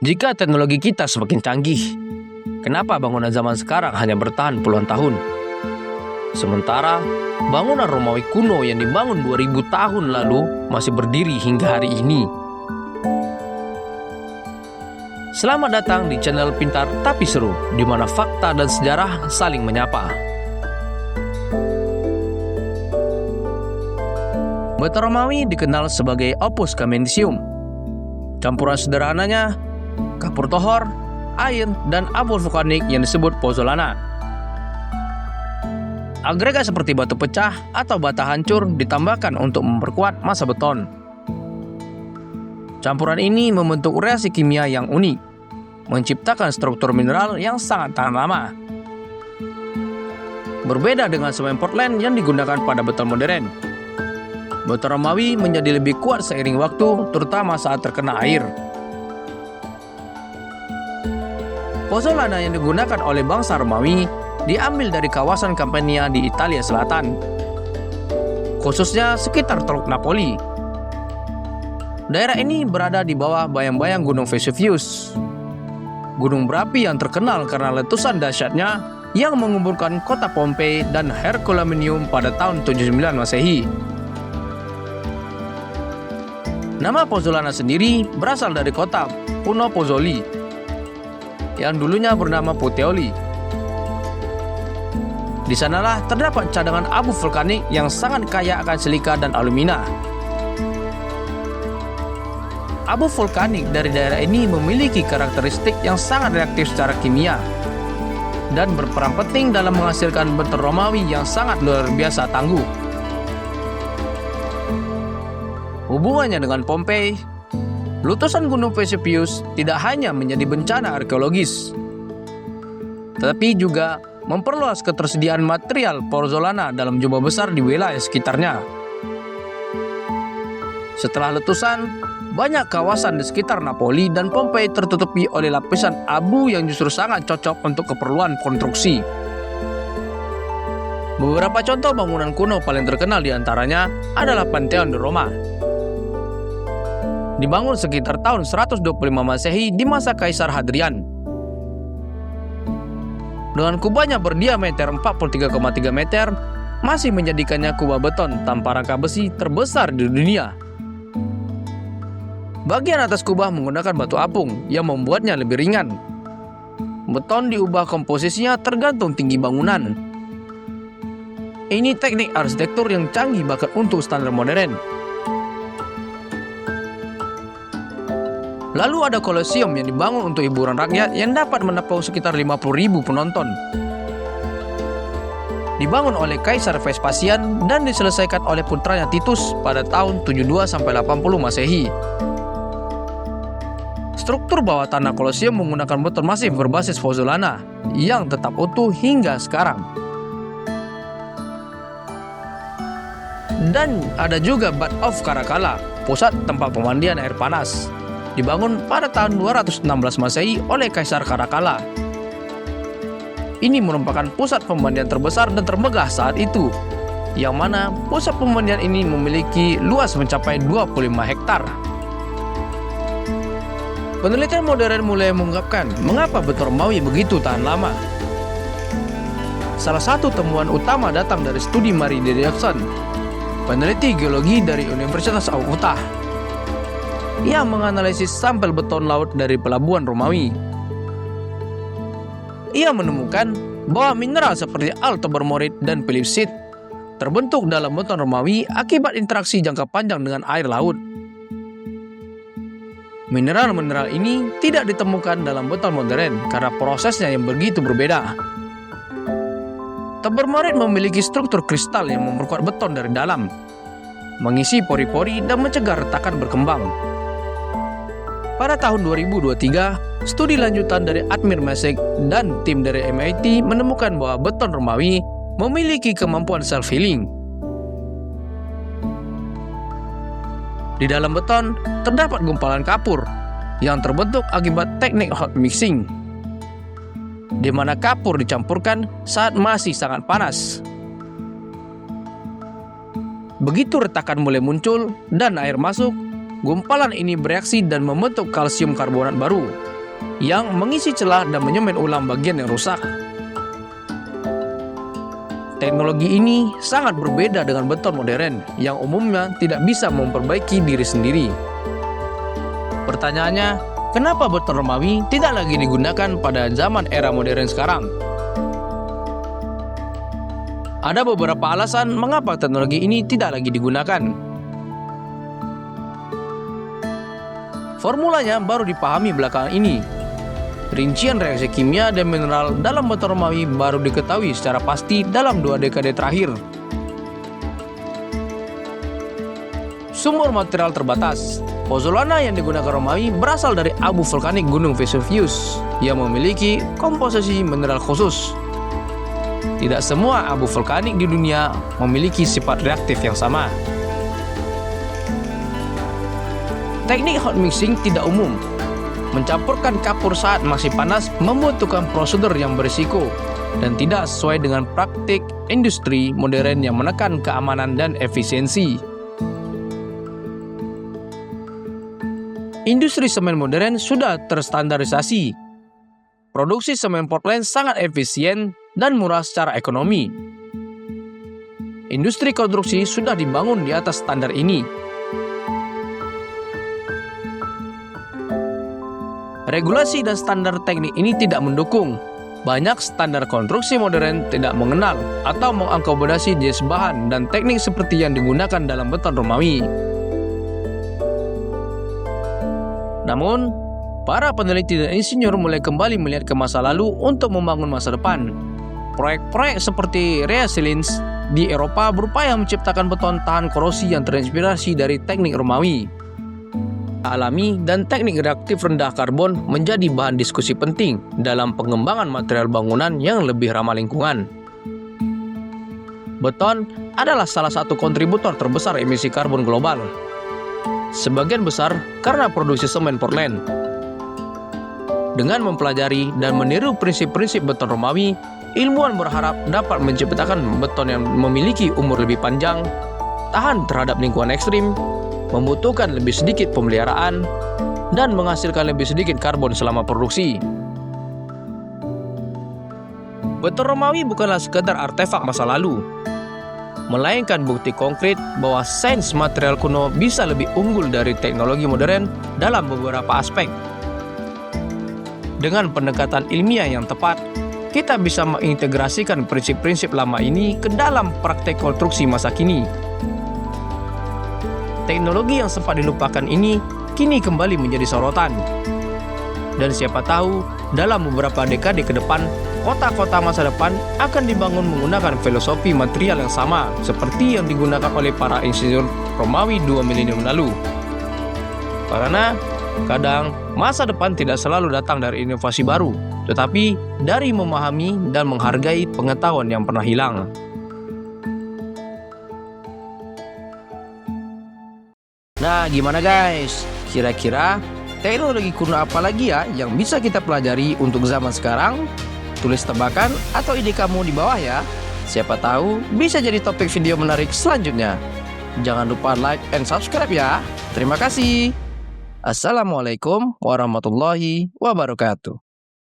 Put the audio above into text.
Jika teknologi kita semakin canggih, kenapa bangunan zaman sekarang hanya bertahan puluhan tahun? Sementara bangunan Romawi kuno yang dibangun 2000 tahun lalu masih berdiri hingga hari ini. Selamat datang di channel Pintar Tapi Seru, di mana fakta dan sejarah saling menyapa. Batu Romawi dikenal sebagai opus caementicium. Campuran sederhananya kapur tohor, air, dan abu vulkanik yang disebut pozzolana. Agregat seperti batu pecah atau bata hancur ditambahkan untuk memperkuat massa beton. Campuran ini membentuk reaksi kimia yang unik, menciptakan struktur mineral yang sangat tahan lama. Berbeda dengan semen Portland yang digunakan pada beton modern, batu Romawi menjadi lebih kuat seiring waktu, terutama saat terkena air. Pozzolana yang digunakan oleh bangsa Romawi diambil dari kawasan Campania di Italia Selatan, khususnya sekitar Teluk Napoli. Daerah ini berada di bawah bayang-bayang Gunung Vesuvius, gunung berapi yang terkenal karena letusan dahsyatnya yang menguburkan kota Pompei dan Herculaneum pada tahun 79 Masehi. Nama Pozzolana sendiri berasal dari kota kuno Pozzoli yang dulunya bernama Puteoli. Di sanalah terdapat cadangan abu vulkanik yang sangat kaya akan silika dan alumina. Abu vulkanik dari daerah ini memiliki karakteristik yang sangat reaktif secara kimia dan berperan penting dalam menghasilkan beton Romawi yang sangat luar biasa tangguh. Hubungannya dengan Pompei, letusan Gunung Vesuvius tidak hanya menjadi bencana arkeologis, tetapi juga memperluas ketersediaan material pozzolana dalam jumlah besar di wilayah sekitarnya. Setelah letusan, banyak kawasan di sekitar Napoli dan Pompei tertutupi oleh lapisan abu yang justru sangat cocok untuk keperluan konstruksi. Beberapa contoh bangunan kuno paling terkenal diantaranya adalah Pantheon di Roma. Dibangun sekitar tahun 125 Masehi di masa Kaisar Hadrian. Dengan kubahnya berdiameter 43,3 meter, masih menjadikannya kubah beton tanpa rangka besi terbesar di dunia. Bagian atas kubah menggunakan batu apung yang membuatnya lebih ringan. Beton diubah komposisinya tergantung tinggi bangunan. Ini teknik arsitektur yang canggih bahkan untuk standar modern. Lalu ada Colosseum yang dibangun untuk hiburan rakyat yang dapat menampung sekitar 50.000 penonton. Dibangun oleh Kaisar Vespasian dan diselesaikan oleh putranya Titus pada tahun 72-80 Masehi. Struktur bawah tanah Colosseum menggunakan beton masif berbasis pozzolana yang tetap utuh hingga sekarang. Dan ada juga Bath of Caracalla, pusat tempat pemandian air panas. Dibangun pada tahun 216 Masehi oleh Kaisar Caracalla. Ini merupakan pusat pemandian terbesar dan termegah saat itu, yang mana pusat pemandian ini memiliki luas mencapai 25 hektar. Penelitian modern mulai mengungkapkan mengapa beton Romawi begitu tahan lama. Salah satu temuan utama datang dari studi Marie de Jackson, peneliti geologi dari Universitas of Utah. Ia menganalisis sampel beton laut dari pelabuhan Romawi. Ia menemukan bahwa mineral seperti altobermorit dan philipsite terbentuk dalam beton Romawi akibat interaksi jangka panjang dengan air laut. Mineral-mineral ini tidak ditemukan dalam beton modern karena prosesnya yang begitu berbeda. Tobermorit memiliki struktur kristal yang memperkuat beton dari dalam, mengisi pori-pori dan mencegah retakan berkembang. Pada tahun 2023, studi lanjutan dari Admir Masek dan tim dari MIT menemukan bahwa beton Romawi memiliki kemampuan self-healing. Di dalam beton terdapat gumpalan kapur yang terbentuk akibat teknik hot mixing, di mana kapur dicampurkan saat masih sangat panas. Begitu retakan mulai muncul dan air masuk, Gumpalan ini bereaksi dan membentuk kalsium karbonat baru yang mengisi celah dan menyemen ulang bagian yang rusak. Teknologi ini sangat berbeda dengan beton modern yang umumnya tidak bisa memperbaiki diri sendiri. Pertanyaannya, kenapa beton Romawi tidak lagi digunakan pada zaman era modern sekarang? Ada beberapa alasan mengapa teknologi ini tidak lagi digunakan. Formulanya baru dipahami belakangan ini. Rincian reaksi kimia dan mineral dalam beton Romawi baru diketahui secara pasti dalam 2 dekade terakhir. Sumber material terbatas. Pozzolana yang digunakan Romawi berasal dari abu vulkanik Gunung Vesuvius yang memiliki komposisi mineral khusus. Tidak semua abu vulkanik di dunia memiliki sifat reaktif yang sama. Teknik hot mixing tidak umum. Mencampurkan kapur saat masih panas membutuhkan prosedur yang berisiko dan tidak sesuai dengan praktik industri modern yang menekan keamanan dan efisiensi. Industri semen modern sudah terstandarisasi. Produksi semen Portland sangat efisien dan murah secara ekonomi. Industri konstruksi sudah dibangun di atas standar ini. Regulasi dan standar teknik ini tidak mendukung. Banyak standar konstruksi modern tidak mengenal atau mengakomodasi jenis bahan dan teknik seperti yang digunakan dalam beton Romawi. Namun, para peneliti dan insinyur mulai kembali melihat ke masa lalu untuk membangun masa depan. Proyek-proyek seperti Reasilins di Eropa berupaya menciptakan beton tahan korosi yang terinspirasi dari teknik Romawi. Alami dan teknik reaktif rendah karbon menjadi bahan diskusi penting dalam pengembangan material bangunan yang lebih ramah lingkungan. Beton adalah salah satu kontributor terbesar emisi karbon global. Sebagian besar karena produksi semen Portland. Dengan mempelajari dan meniru prinsip-prinsip beton Romawi, ilmuwan berharap dapat menciptakan beton yang memiliki umur lebih panjang, tahan terhadap lingkungan ekstrim, membutuhkan lebih sedikit pemeliharaan, dan menghasilkan lebih sedikit karbon selama produksi. Beton Romawi bukanlah sekadar artefak masa lalu, melainkan bukti konkret bahwa sains material kuno bisa lebih unggul dari teknologi modern dalam beberapa aspek. Dengan pendekatan ilmiah yang tepat, kita bisa mengintegrasikan prinsip-prinsip lama ini ke dalam praktek konstruksi masa kini. Teknologi yang sempat dilupakan ini kini kembali menjadi sorotan. Dan siapa tahu, dalam beberapa dekade ke depan, kota-kota masa depan akan dibangun menggunakan filosofi material yang sama seperti yang digunakan oleh para insinyur Romawi 2 milenium lalu. Karena kadang masa depan tidak selalu datang dari inovasi baru, tetapi dari memahami dan menghargai pengetahuan yang pernah hilang. Nah, gimana guys? Kira-kira teknologi kuno apa lagi ya yang bisa kita pelajari untuk zaman sekarang? Tulis tebakan atau ide kamu di bawah ya. Siapa tahu bisa jadi topik video menarik selanjutnya. Jangan lupa like and subscribe ya. Terima kasih. Assalamualaikum warahmatullahi wabarakatuh.